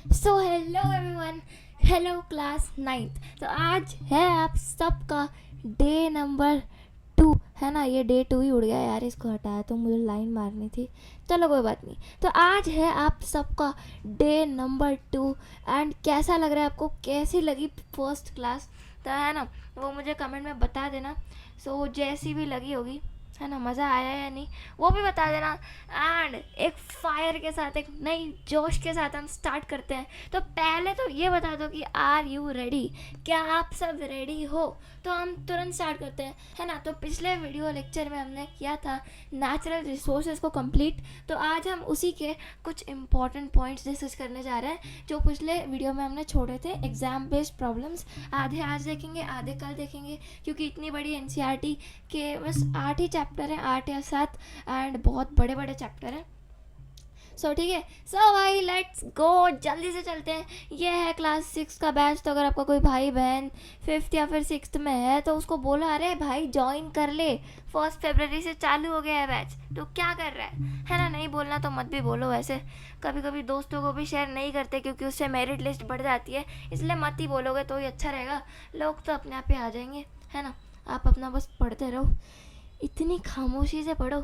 So hello everyone, hello class ninth. तो आज है आप सबका डे नंबर 2, है ना। ये डे 2 ही उड़ गया यार, इसको हटाया तो मुझे लाइन मारनी थी। चलो कोई बात नहीं। तो आज है आप सबका डे नंबर 2 एंड कैसा लग रहा है आपको, कैसी लगी फर्स्ट क्लास, तो है ना वो मुझे कमेंट में बता देना। सो जैसी भी लगी होगी, है ना, मज़ा आया या नहीं वो भी बता देना। एंड एक फायर के साथ, एक नई जोश के साथ हम स्टार्ट करते हैं। तो पहले तो ये बता दो कि आर यू रेडी, क्या आप सब रेडी हो? तो हम तुरंत स्टार्ट करते हैं, है ना। तो पिछले वीडियो लेक्चर में हमने किया था नेचुरल रिसोर्सेज को कंप्लीट, तो आज हम उसी के कुछ इंपॉर्टेंट पॉइंट्स डिस्कस करने जा रहे हैं जो पिछले वीडियो में हमने छोड़े थे। एग्जाम बेस्ड प्रॉब्लम्स आधे आज देखेंगे, आधे कल देखेंगे, क्योंकि इतनी बड़ी एनसीईआरटी के बस 8 ही चैप्टर हैं, 8 या 7, एंड बहुत बड़े बड़े चैप्टर हैं। सो ठीक है। सो भाई लेट्स गो, जल्दी से चलते हैं। ये है क्लास 6 का बैच। तो अगर आपका कोई भाई बहन 5th या फिर 6th में है तो उसको बोलो अरे भाई ज्वाइन कर ले, 1 फरवरी से चालू हो गया है बैच, तो क्या कर रहा है ना। नहीं बोलना तो मत भी बोलो। वैसे कभी कभी दोस्तों को भी शेयर नहीं करते क्योंकि उससे मेरिट लिस्ट बढ़ जाती है, इसलिए मत ही बोलोगे तो ही अच्छा रहेगा। लोग तो अपने आप ही आ जाएंगे, है ना। आप अपना बस पढ़ते रहो, इतनी खामोशी से पढ़ो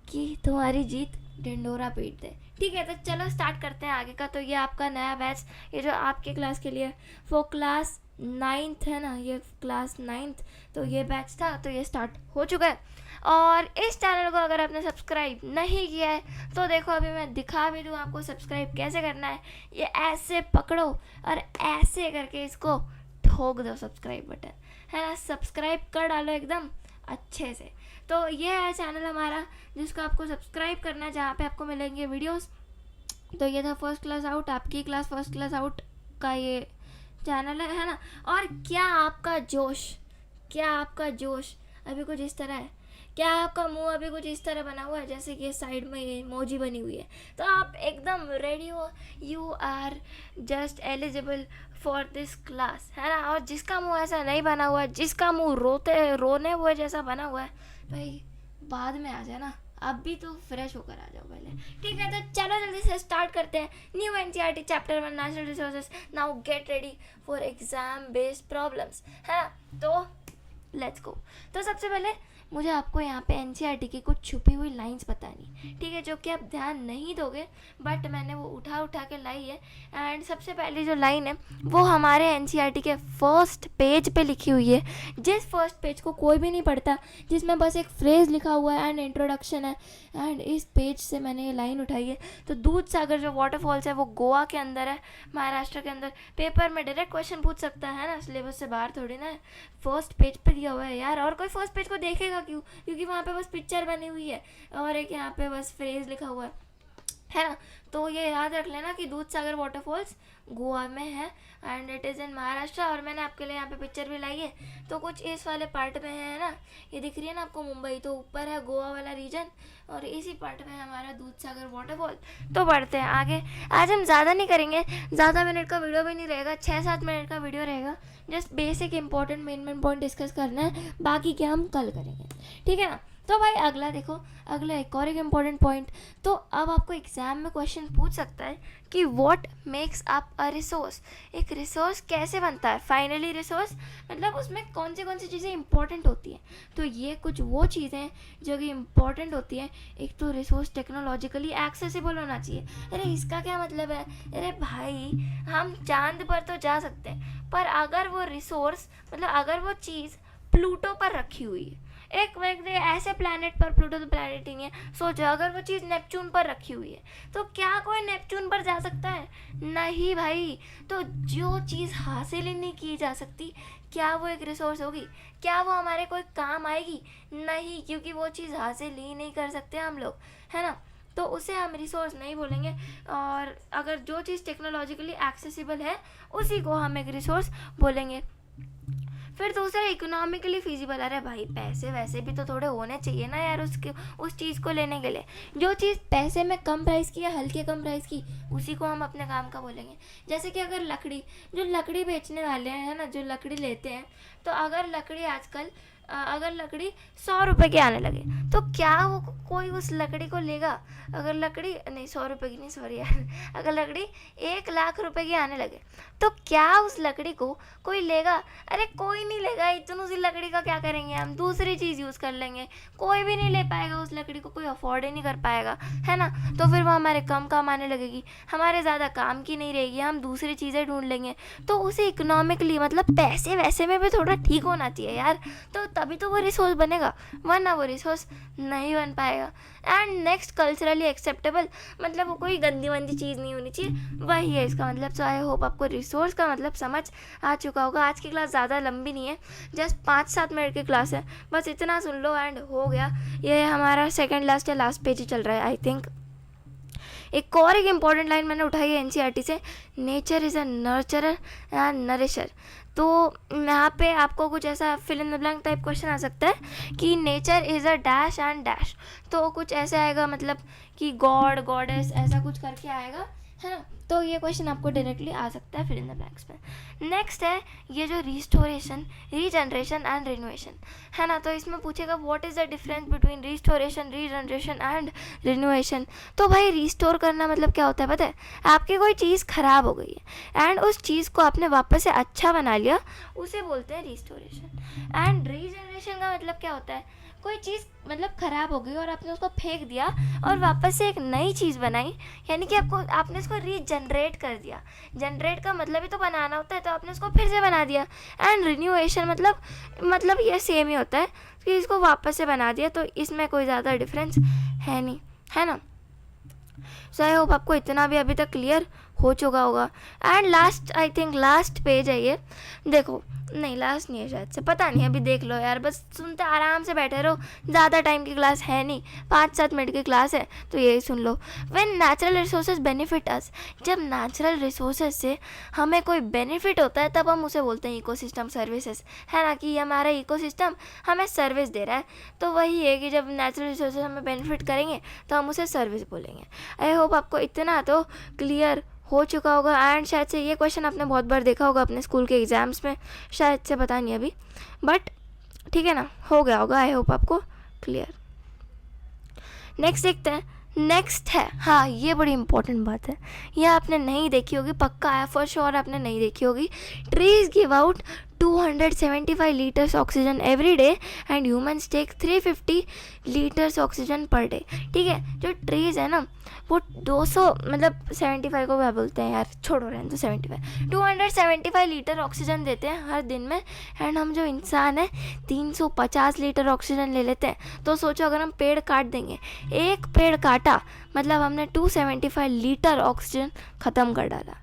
कि तुम्हारी जीत ढिंडोरा पीट दे। ठीक है, तो चलो स्टार्ट करते हैं आगे का। तो ये आपका नया बैच, ये जो आपके क्लास के लिए वो क्लास 9th है ना, ये क्लास 9th। तो ये बैच था, तो ये स्टार्ट हो चुका है। और इस चैनल को अगर आपने सब्सक्राइब नहीं किया है तो देखो अभी मैं दिखा भी दूँ आपको सब्सक्राइब कैसे करना है। ये ऐसे पकड़ो और ऐसे करके इसको ठोक दो सब्सक्राइब बटन, है ना। सब्सक्राइब कर डालो एकदम अच्छे से। तो ये है चैनल हमारा जिसको आपको सब्सक्राइब करना है, जहाँ पे आपको मिलेंगे वीडियोस। तो ये था फर्स्ट क्लास आउट, आपकी क्लास फर्स्ट क्लास आउट का ये चैनल है ना। और क्या आपका जोश अभी कुछ इस तरह है, क्या आपका मुंह अभी कुछ इस तरह बना हुआ है जैसे कि साइड में ये इमोजी बनी हुई है, तो आप एकदम रेडी हो, you are just eligible for this class, है ना। और जिसका मुंह ऐसा नहीं बना हुआ है, जिसका मुंह रोने हुए जैसा बना हुआ है, भाई बाद में आ जाना, अब भी तो फ्रेश होकर आ जाओ पहले। ठीक है, तो चलो जल्दी से स्टार्ट करते हैं। New NCERT chapter 1 natural resources, now get ready for exam based problems, है। तो लेट्स गो। तो सबसे पहले मुझे आपको यहाँ पे एनसीईआरटी की कुछ छुपी हुई लाइंस बतानी, ठीक है, जो कि आप ध्यान नहीं दोगे, बट मैंने वो उठा के लाई है। एंड सबसे पहली जो लाइन है वो हमारे एनसीईआरटी के फर्स्ट पेज पे लिखी हुई है, जिस फर्स्ट पेज को कोई भी नहीं पढ़ता, जिसमें बस एक फ्रेज लिखा हुआ है एंड इंट्रोडक्शन है। एंड इस पेज से मैंने ये लाइन उठाई है। तो दूध सागर जो वाटरफॉल्स है वो गोवा के अंदर है, महाराष्ट्र के अंदर। पेपर में डायरेक्ट क्वेश्चन पूछ सकता है ना, सिलेबस से बाहर थोड़ी ना है। फर्स्ट पेज पे दिया हुआ है यार, और कोई फर्स्ट पेज को देखेगा क्यों? क्योंकि वहाँ पे बस पिक्चर बनी हुई है और एक यहाँ पे बस फ्रेज लिखा हुआ है ना। तो ये याद रख लेना कि दूध सागर वाटरफॉल्स गोवा में है and it is in Maharashtra. और मैंने आपके लिए यहाँ पे पिक्चर भी लाई है, तो कुछ इस वाले पार्ट में है ना, ये दिख रही है ना आपको मुंबई, तो ऊपर है गोवा वाला रीजन और इसी पार्ट में हमारा दूध सागर वाटरफॉल। तो बढ़ते हैं आगे। आज हम ज़्यादा नहीं करेंगे, ज़्यादा मिनट का वीडियो भी नहीं रहेगा, 6-7 मिनट का वीडियो रहेगा। Just basic important main point discuss करना है, बाकी क्या हम कल करेंगे, ठीक है ना। तो भाई अगला देखो, अगला एक और एक इम्पॉर्टेंट पॉइंट। तो अब आपको एग्जाम में क्वेश्चन पूछ सकता है कि what makes up a resource, एक रिसोर्स कैसे बनता है। फाइनली रिसोर्स मतलब उसमें कौन सी चीज़ें इंपॉर्टेंट होती हैं। तो ये कुछ वो चीज़ें जो कि इंपॉर्टेंट होती हैं। एक तो रिसोर्स टेक्नोलॉजिकली एक्सेसिबल होना चाहिए। अरे इसका क्या मतलब है? अरे भाई हम चांद पर तो जा सकते हैं, पर अगर वो रिसोर्स मतलब अगर वो चीज़ प्लूटो पर रखी हुई है, एक व्यक्ति ऐसे प्लैनेट पर, प्लूटो तो प्लैनेट ही नहीं है, सोचो अगर वो चीज़ नेपच्यून पर रखी हुई है तो क्या कोई नेपच्यून पर जा सकता है? नहीं भाई। तो जो चीज़ हासिल ही नहीं की जा सकती, क्या वो एक रिसोर्स होगी? क्या वो हमारे कोई काम आएगी? नहीं, क्योंकि वो चीज़ हासिल ही नहीं कर सकते हम लोग, है ना। तो उसे हम रिसोर्स नहीं बोलेंगे। और अगर जो चीज़ टेक्नोलॉजिकली एक्सेसिबल है उसी को हम एक रिसोर्स बोलेंगे। फिर दूसरा इकोनॉमिकली फिजिबल। अरे भाई पैसे वैसे भी तो थोड़े होने चाहिए ना यार उस चीज़ को लेने के लिए। जो चीज़ पैसे में कम प्राइस की या हल्के कम प्राइस की, उसी को हम अपने काम का बोलेंगे। जैसे कि अगर लकड़ी, जो लकड़ी बेचने वाले हैं, है ना, जो लकड़ी लेते हैं, तो अगर लकड़ी आजकल अगर लकड़ी 100 रुपये की आने लगे तो क्या वो कोई उस लकड़ी को लेगा? अगर लकड़ी नहीं 100 रुपये की नहीं, सॉरी यार, अगर लकड़ी 1 लाख रुपए की आने लगे तो क्या उस लकड़ी को कोई लेगा? अरे कोई नहीं लेगा। इतनी सी लकड़ी का क्या करेंगे हम? दूसरी चीज़ यूज़ कर लेंगे। कोई भी नहीं ले पाएगा उस लकड़ी को, कोई अफोर्ड ही नहीं कर पाएगा, है ना? तो फिर वो हमारे कम काम आने लगेगी, हमारे ज़्यादा काम की नहीं रहेगी, हम दूसरी चीज़ें ढूंढ लेंगे। तो उसे इकोनॉमिकली मतलब पैसे वैसे में भी थोड़ा ठीक होना चाहिए यार, तो तभी तो वो रिसोर्स बनेगा, वरना वो रिसोर्स नहीं बन पाएगा। एंड नेक्स्ट, कल्चरली एक्सेप्टेबल, मतलब वो कोई गंदी वंदी चीज़ नहीं होनी चाहिए, वही है इसका मतलब। सो आई होप आपको रिसोर्स का मतलब समझ आ चुका होगा। आज की क्लास ज़्यादा लंबी नहीं है, जस्ट 5-7 मिनट की क्लास है, बस इतना सुन लो एंड हो गया। ये हमारा सेकेंड लास्ट या लास्ट पेज ही चल रहा है आई थिंक। एक इम्पॉर्टेंट लाइन मैंने उठाई है एनसीईआरटी से, nature is a nurturer and nourisher. तो यहाँ पे आपको कुछ ऐसा fill in the blank type question आ सकता है कि nature is a dash and dash, तो कुछ ऐसे आएगा मतलब कि गॉड, गॉडेस, ऐसा कुछ करके आएगा, है ना? तो ये क्वेश्चन आपको डायरेक्टली आ सकता है फिल इन द ब्लैंक्स में। नेक्स्ट है ये जो रिस्टोरेशन, रीजनरेशन एंड रिनोवेशन, है ना? तो इसमें पूछेगा what is the difference between restoration, regeneration and renovation. तो भाई रिस्टोर करना मतलब क्या होता है पता है? आपकी कोई चीज़ ख़राब हो गई है एंड उस चीज़ को आपने वापस से अच्छा बना लिया, उसे बोलते हैं रिस्टोरेशन। एंड रीजनरेशन का मतलब क्या होता है? कोई चीज़ मतलब ख़राब हो गई और आपने उसको फेंक दिया और वापस से एक नई चीज़ बनाई, यानी कि आपने उसको रीजनरेट कर दिया। जनरेट का मतलब ही तो बनाना होता है, तो आपने उसको फिर से बना दिया। एंड रिन्यूएशन मतलब ये सेम ही होता है कि इसको वापस से बना दिया, तो इसमें कोई ज़्यादा डिफरेंस है नहीं, है ना? सो आई होप आपको इतना भी अभी तक क्लियर हो चुका होगा। And last, I think last page है ये, देखो, नहीं लास्ट नहीं है शायद से, पता नहीं, अभी देख लो यार, बस सुनते आराम से बैठे रहो, ज़्यादा टाइम की क्लास है नहीं, 5-7 मिनट की क्लास है, तो यही सुन लो। When natural resources benefit us, जब नेचुरल रिसोर्सेज से हमें कोई बेनिफिट होता है तब हम उसे बोलते हैं इकोसिस्टम सर्विसेज, है ना? कि हमारा इकोसिस्टम हमें सर्विस दे रहा है, तो वही है कि जब नेचुरल रिसोर्सेज हमें बेनिफिट करेंगे तो हम उसे सर्विस बोलेंगे। आई होप आपको इतना तो क्लियर हो चुका होगा। एंड शायद से ये क्वेश्चन आपने बहुत बार देखा होगा अपने स्कूल के एग्ज़ाम्स में, शायद से, पता नहीं अभी, बट ठीक है ना, हो गया होगा। आई होप आपको क्लियर। नेक्स्ट देखते हैं। नेक्स्ट है, हाँ ये बड़ी इंपॉर्टेंट बात है, ये आपने नहीं देखी होगी, पक्का है, फॉर श्योर आपने नहीं देखी होगी। Trees give out 275 litres oxygen every day and humans take 350 litres oxygen per day. ठीक है, जो ट्रीज है ना वो 200 मतलब 75 को क्या बोलते हैं यार, छोड़ो रहने तो, 275 लीटर ऑक्सीजन देते हैं हर दिन में। एंड हम जो इंसान है 350 लीटर ऑक्सीजन ले लेते हैं। तो सोचो अगर हम पेड़ काट देंगे, एक पेड़ काटा मतलब हमने 275 लीटर ऑक्सीजन ख़त्म कर डाला।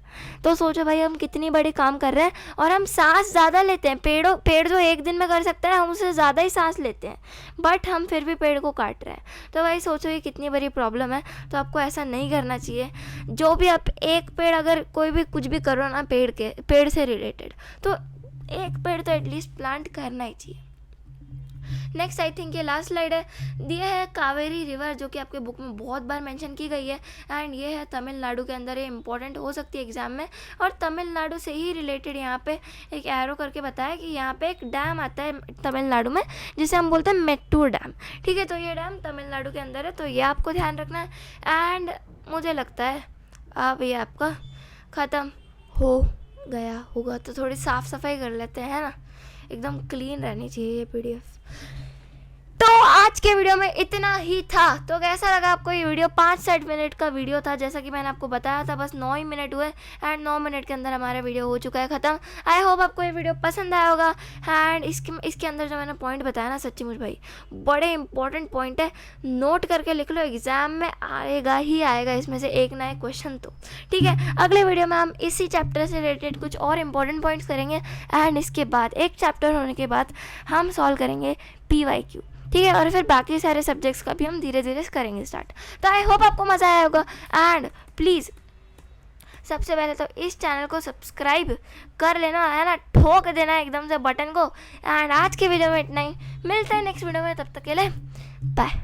तो सोचो भाई हम कितनी बड़ी काम कर रहे हैं, और हम सांस ज़्यादा लेते हैं। पेड़ जो एक दिन में कर सकता है हम उससे ज़्यादा ही सांस लेते हैं, बट हम फिर भी पेड़ को काट रहे हैं। तो भाई सोचो ये कितनी बड़ी प्रॉब्लम है। तो आपको ऐसा नहीं करना चाहिए। जो भी आप एक पेड़, अगर कोई भी कुछ भी करो ना पेड़ से रिलेटेड, तो एक पेड़ तो एटलीस्ट प्लांट करना ही चाहिए। नेक्स्ट आई थिंक ये लास्ट स्लाइड है, दिया है कावेरी रिवर, जो कि आपके बुक में बहुत बार मेंशन की गई है। एंड ये है तमिलनाडु के अंदर, ये इंपॉर्टेंट हो सकती है एग्जाम में। और तमिलनाडु से ही रिलेटेड यहाँ पे एक एरो करके बताया कि यहाँ पे एक डैम आता है तमिलनाडु में, जिसे हम बोलते हैं मेट्टूर डैम। ठीक है, तो ये डैम तमिलनाडु के अंदर है, तो ये आपको ध्यान रखना है। एंड मुझे लगता है अब ये आपका ख़त्म हो गया होगा, तो थोड़ी साफ़ सफाई कर लेते हैं, है ना? एकदम क्लीन रहनी चाहिए ये PDF। तो आज के वीडियो में इतना ही था। तो कैसा लगा आपको ये वीडियो? 5-7 मिनट का वीडियो था, जैसा कि मैंने आपको बताया था, बस 9 ही मिनट हुए एंड 9 मिनट के अंदर हमारा वीडियो हो चुका है ख़त्म। आई होप आपको ये वीडियो पसंद आया होगा। एंड इसके अंदर जो मैंने पॉइंट बताया ना, सच्ची मुझ भाई बड़े इंपॉर्टेंट पॉइंट है, नोट करके लिख लो, एग्ज़ाम में आएगा ही आएगा इसमें से एक ना एक क्वेश्चन तो। ठीक है, अगले वीडियो में हम इसी चैप्टर से रिलेटेड कुछ और इंपॉर्टेंट पॉइंट्स करेंगे। एंड इसके बाद एक चैप्टर होने के बाद हम सॉल्व करेंगे PYQ। ठीक है, और फिर बाकी सारे सब्जेक्ट्स का भी हम धीरे धीरे करेंगे स्टार्ट। तो आई होप आपको मज़ा आया होगा। एंड प्लीज़ सबसे पहले तो इस चैनल को सब्सक्राइब कर लेना, है ना? ठोक देना एकदम से बटन को। एंड आज के वीडियो में इतना ही, मिलते हैं नेक्स्ट वीडियो में, तब तक के लिए बाय।